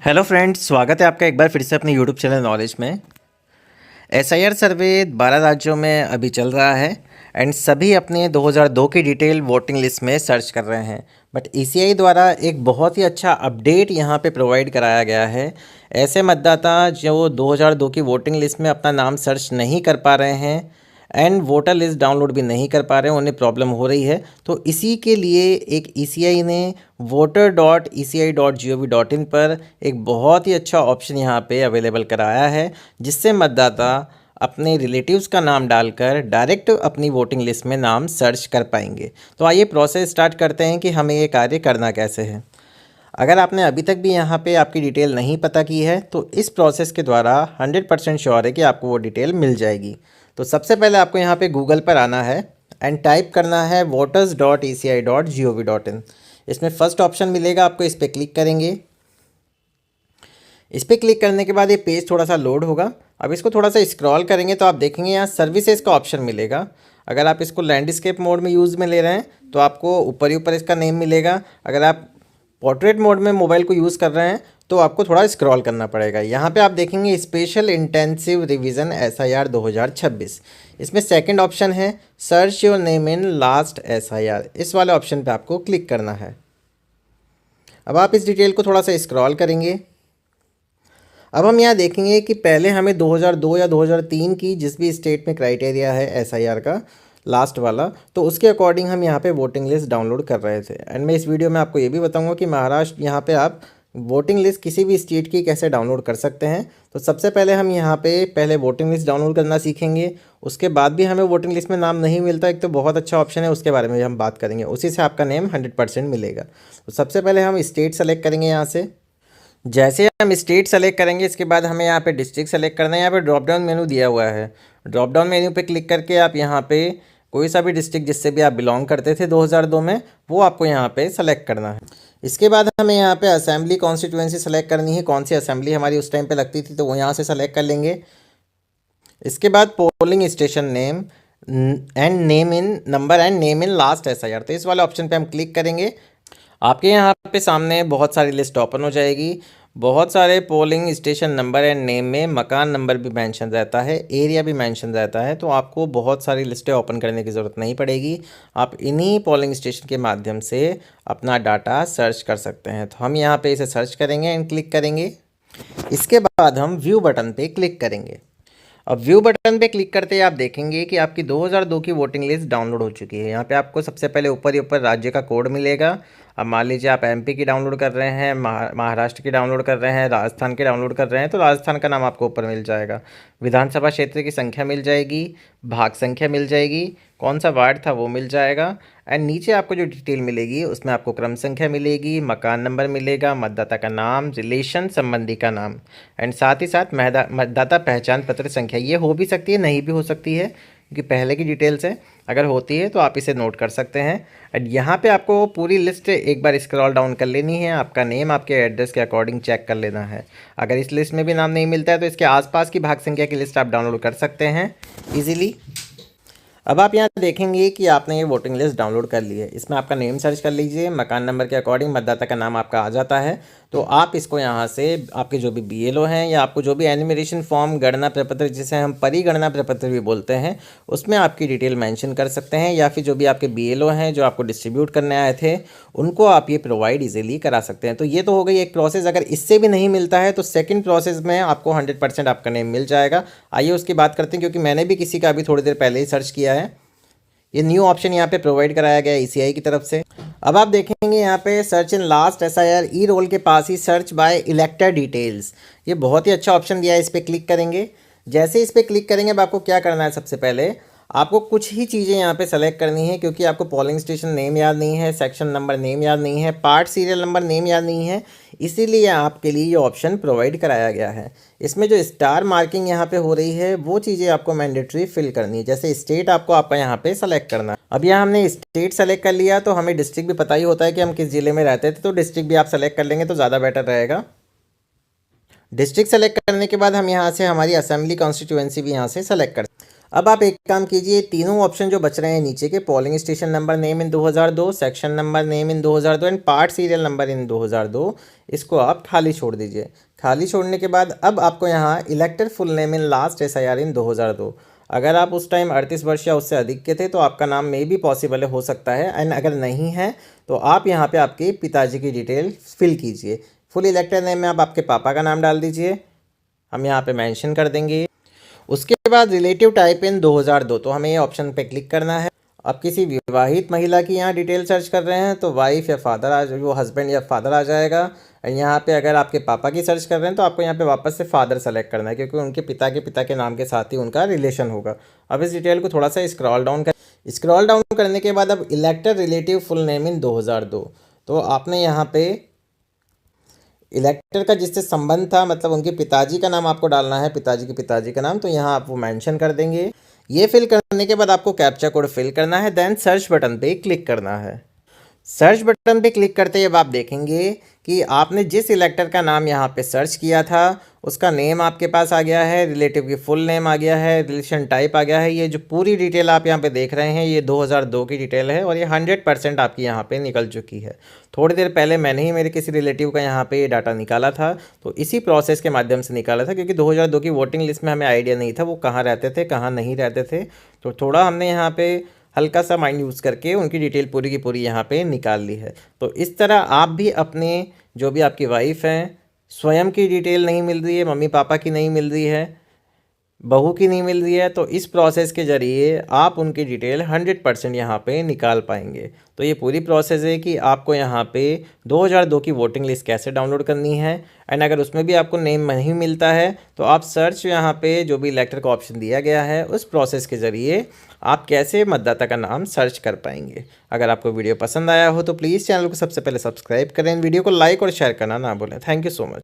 Hello friends, स्वागत है आपका एक बार फिर से अपने यूट्यूब चैनल नॉलेज में। एसआईआर सर्वे 12 राज्यों में अभी चल रहा है एंड सभी अपने 2002 की डिटेल वोटिंग लिस्ट में सर्च कर रहे हैं। बट ईसीआई द्वारा एक बहुत ही अच्छा अपडेट यहाँ पे प्रोवाइड कराया गया है। ऐसे मतदाता जो 2002 की वोटिंग लिस्ट में अपना नाम सर्च नहीं कर पा रहे हैं एंड वोटर लिस्ट डाउनलोड भी नहीं कर पा रहे हैं, उन्हें प्रॉब्लम हो रही है, तो इसी के लिए एक ईसीआई ने voter.eci.gov.in पर एक बहुत ही अच्छा ऑप्शन यहाँ पे अवेलेबल कराया है, जिससे मतदाता अपने रिलेटिव्स का नाम डालकर डायरेक्ट अपनी वोटिंग लिस्ट में नाम सर्च कर पाएंगे। तो आइए प्रोसेस स्टार्ट करते हैं कि हमें ये कार्य करना कैसे है। अगर आपने अभी तक भी यहाँ पे आपकी डिटेल नहीं पता की है तो इस प्रोसेस के द्वारा 100% श्योर है कि आपको वो डिटेल मिल जाएगी। तो सबसे पहले आपको यहाँ पे गूगल पर आना है एंड टाइप करना है voters.eci.gov.in। इसमें फर्स्ट ऑप्शन मिलेगा, आपको इस पर क्लिक करेंगे। इस पर क्लिक करने के बाद ये पेज थोड़ा सा लोड होगा। अब इसको थोड़ा सा स्क्रॉल करेंगे तो आप देखेंगे यहाँ सर्विसेज का ऑप्शन मिलेगा। अगर आप इसको लैंडस्केप मोड में यूज़ में ले रहे हैं तो आपको ऊपर ही ऊपर इसका नेम मिलेगा। अगर आप पोर्ट्रेट मोड में मोबाइल को यूज़ कर रहे हैं तो आपको थोड़ा स्क्रॉल करना पड़ेगा। यहाँ पे आप देखेंगे स्पेशल इंटेंसिव रिवीजन एसआईआर 2026। इसमें सेकंड ऑप्शन है search your name in last SIR. इस वाले ऑप्शन पे आपको क्लिक करना है। अब आप इस डिटेल को थोड़ा सा स्क्रॉल करेंगे। अब हम यहाँ देखेंगे कि पहले हमें 2002 या 2003 की जिस भी स्टेट में क्राइटेरिया है एसआईआर का लास्ट वाला, तो उसके अकॉर्डिंग हम यहाँ पे वोटिंग लिस्ट डाउनलोड कर रहे थे। एंड मैं इस वीडियो में आपको ये भी बताऊंगा कि महाराष्ट्र यहाँ पे आप वोटिंग लिस्ट किसी भी स्टेट की कैसे डाउनलोड कर सकते हैं। तो सबसे पहले हम यहाँ पे पहले वोटिंग लिस्ट डाउनलोड करना सीखेंगे। उसके बाद भी हमें वोटिंग लिस्ट में नाम नहीं मिलता, एक तो बहुत अच्छा ऑप्शन है, उसके बारे में भी हम बात करेंगे। उसी से आपका नेम 100% मिलेगा। तो सबसे पहले हम स्टेट सेलेक्ट करेंगे। यहाँ से जैसे हम स्टेट सेलेक्ट करेंगे इसके बाद हमें यहाँ पे डिस्ट्रिक्ट सेलेक्ट करना है। यहाँ पे ड्रॉप डाउन मेनू दिया हुआ है। ड्रॉप डाउन मेन्यू पे क्लिक करके आप यहाँ पे कोई सा भी डिस्ट्रिक्ट जिससे भी आप बिलोंग करते थे 2002 में, वो आपको यहाँ पे सेलेक्ट करना है। इसके बाद हमें यहाँ पे असेंबली कॉन्स्टिट्यूएंसी सेलेक्ट करनी है, कौन सी असेंबली हमारी उस टाइम पे लगती थी, तो वो यहाँ से सेलेक्ट कर लेंगे। इसके बाद polling station name and name in number and name in last SIR, तो इस वाले ऑप्शन पे हम क्लिक करेंगे। आपके यहाँ पे सामने बहुत सारी लिस्ट ओपन हो जाएगी। बहुत सारे polling station number and name में मकान नंबर भी मेंशन रहता है, एरिया भी मेंशन रहता है, तो आपको बहुत सारी लिस्टें ओपन करने की ज़रूरत नहीं पड़ेगी। आप इन्हीं पोलिंग स्टेशन के माध्यम से अपना डाटा सर्च कर सकते हैं। तो हम यहाँ पे इसे सर्च करेंगे एंड क्लिक करेंगे। इसके बाद हम व्यू बटन पे क्लिक करेंगे। अब व्यू बटन पे क्लिक करते ही आप देखेंगे कि आपकी 2002 की वोटिंग लिस्ट डाउनलोड हो चुकी है। यहाँ पे आपको सबसे पहले ऊपर ही ऊपर राज्य का कोड मिलेगा। अब मान लीजिए आप एमपी की डाउनलोड कर रहे हैं, महाराष्ट्र की डाउनलोड कर रहे हैं, राजस्थान की डाउनलोड कर रहे हैं, तो राजस्थान का नाम आपको ऊपर मिल जाएगा। विधानसभा क्षेत्र की संख्या मिल जाएगी, भाग संख्या मिल जाएगी, कौन सा वार्ड था वो मिल जाएगा। एंड नीचे आपको जो डिटेल मिलेगी उसमें आपको क्रम संख्या मिलेगी, मकान नंबर मिलेगा, मतदाता का नाम, रिलेशन संबंधी का नाम, एंड साथ ही साथ मतदाता पहचान पत्र संख्या। ये हो भी सकती है, नहीं भी हो सकती है, क्योंकि पहले की डिटेल्स है। अगर होती है तो आप इसे नोट कर सकते हैं। एंड यहाँ पे आपको पूरी लिस्ट एक बार स्क्रॉल डाउन कर लेनी है। आपका नेम आपके एड्रेस के अकॉर्डिंग चेक कर लेना है। अगर इस लिस्ट में भी नाम नहीं मिलता है तो इसके आसपास की भाग संख्या की लिस्ट आप डाउनलोड कर सकते हैं ईजिली। अब आप यहाँ देखेंगे कि आपने ये वोटिंग लिस्ट डाउनलोड कर ली है। इसमें आपका नेम सर्च कर लीजिए, मकान नंबर के अकॉर्डिंग मतदाता का नाम आपका आ जाता है। तो आप इसको यहाँ से आपके जो भी बीएलओ हैं या आपको जो भी एनुमरेशन फॉर्म, गणना प्रपत्र जिसे हम परिगणना प्रपत्र भी बोलते हैं, उसमें आपकी डिटेल मेंशन कर सकते हैं। या फिर जो भी आपके बीएलओ हैं जो आपको डिस्ट्रीब्यूट करने आए थे, उनको आप ये प्रोवाइड ईजिली करा सकते हैं। तो ये तो हो गई एक प्रोसेस। अगर इससे भी नहीं मिलता है तो सेकेंड प्रोसेस में आपको 100% आपका नेम मिल जाएगा। आइए उसकी बात करते हैं, क्योंकि मैंने भी किसी का अभी थोड़ी देर पहले ही सर्च किया है। ये न्यू ऑप्शन यहाँ पे प्रोवाइड कराया गया है ईसीआई की तरफ से। अब आप देखेंगे यहाँ पे search in last SIR e roll के पास ही सर्च बाय इलेक्टर डिटेल्स, ये बहुत ही अच्छा ऑप्शन दिया है। इस पर क्लिक करेंगे। जैसे इस पर क्लिक करेंगे अब आपको क्या करना है, सबसे पहले आपको कुछ ही चीज़ें यहाँ पे सेलेक्ट करनी है, क्योंकि आपको पोलिंग स्टेशन नेम याद नहीं है, सेक्शन नंबर नेम याद नहीं है, पार्ट सीरियल नंबर नेम याद नहीं है, इसीलिए आपके लिए ये ऑप्शन प्रोवाइड कराया गया है। इसमें जो स्टार मार्किंग यहाँ पे हो रही है वो चीज़ें आपको मैंडेटरी फिल करनी है। जैसे स्टेट आपको आपका यहाँ पे सेलेक्ट करना है। अब यहाँ हमने स्टेट सेलेक्ट कर लिया तो हमें डिस्ट्रिक्ट भी पता ही होता है कि हम किस जिले में रहते थे, तो डिस्ट्रिक्ट भी आप सेलेक्ट कर लेंगे तो ज़्यादा बेटर रहेगा। डिस्ट्रिक्ट सेलेक्ट करने के बाद हम यहाँ से हमारी असेंबली कॉन्स्टिट्यूएंसी भी यहाँ से सेलेक्ट कर। अब आप एक काम कीजिए, तीनों ऑप्शन जो बच रहे हैं नीचे के, polling station number name in 2002, section number name in 2002 and part serial number in 2002, इसको आप खाली छोड़ दीजिए। खाली छोड़ने के बाद अब आपको यहाँ इलेक्टर full name in last SIR इन 2002, अगर आप उस टाइम 38 वर्ष या उससे अधिक के थे तो आपका नाम मे भी पॉसिबल हो सकता है, एंड अगर नहीं है तो आप यहाँ पे आपके पिताजी की डिटेल फिल कीजिए। फुल इलेक्टर नेम में आप आपके पापा का नाम डाल दीजिए, हम यहाँ पे मेंशन कर देंगे। उसके बाद रिलेटिव टाइप इन 2002, तो हमें ये ऑप्शन पे क्लिक करना है। अब किसी विवाहित महिला की यहाँ डिटेल सर्च कर रहे हैं तो वाइफ या फादर आ, वो हस्बैंड या फादर आ जाएगा। एंड यहाँ पे अगर आपके पापा की सर्च कर रहे हैं तो आपको यहाँ पे वापस से फादर सेलेक्ट करना है, क्योंकि उनके पिता के नाम के साथ ही उनका रिलेशन होगा। अब इस डिटेल को थोड़ा सा स्क्रॉल डाउन करने के बाद अब इलेक्टर रिलेटिव फुल नेम इन 2002, तो आपने यहाँ पे इलेक्टर का जिससे संबंध था, मतलब उनके पिताजी का नाम आपको डालना है, पिताजी के पिताजी का नाम, तो यहाँ आप वो मेंशन कर देंगे। ये फिल करने के बाद आपको कैप्चा कोड फिल करना है, देन सर्च बटन पे क्लिक करना है। सर्च बटन पे क्लिक करते ही अब आप देखेंगे कि आपने जिस इलेक्टर का नाम यहाँ पे सर्च किया था उसका नेम आपके पास आ गया है, रिलेटिव की फुल नेम आ गया है, रिलेशन टाइप आ गया है। ये जो पूरी डिटेल आप यहाँ पे देख रहे हैं ये 2002 की डिटेल है और ये 100% आपकी यहाँ पे निकल चुकी है। थोड़ी देर पहले मैंने ही मेरे किसी रिलेटिव का यहाँ पे ये डाटा निकाला था, तो इसी प्रोसेस के माध्यम से निकाला था, क्योंकि 2002 की वोटिंग लिस्ट में हमें आइडिया नहीं था वो कहाँ रहते थे कहाँ नहीं रहते थे, तो थोड़ा हमने यहाँ पे हल्का सा माइंड यूज़ करके उनकी डिटेल पूरी की पूरी यहाँ पे निकाल ली है। तो इस तरह आप भी अपने जो भी आपकी वाइफ हैं, स्वयं की डिटेल नहीं मिल रही है, मम्मी पापा की नहीं मिल रही है, बहू की नहीं मिल रही है, तो इस प्रोसेस के ज़रिए आप उनकी डिटेल 100% यहाँ पे निकाल पाएंगे। तो ये पूरी प्रोसेस है कि आपको यहाँ पे 2002 की वोटिंग लिस्ट कैसे डाउनलोड करनी है, एंड अगर उसमें भी आपको नेम नहीं मिलता है तो आप सर्च यहाँ पे जो भी इलेक्टर का ऑप्शन दिया गया है उस प्रोसेस के ज़रिए आप कैसे मतदाता का नाम सर्च कर पाएंगे। अगर आपको वीडियो पसंद आया हो तो प्लीज़ चैनल को सबसे पहले सब्सक्राइब करें, वीडियो को लाइक और शेयर करना ना भूलें। Thank you so much.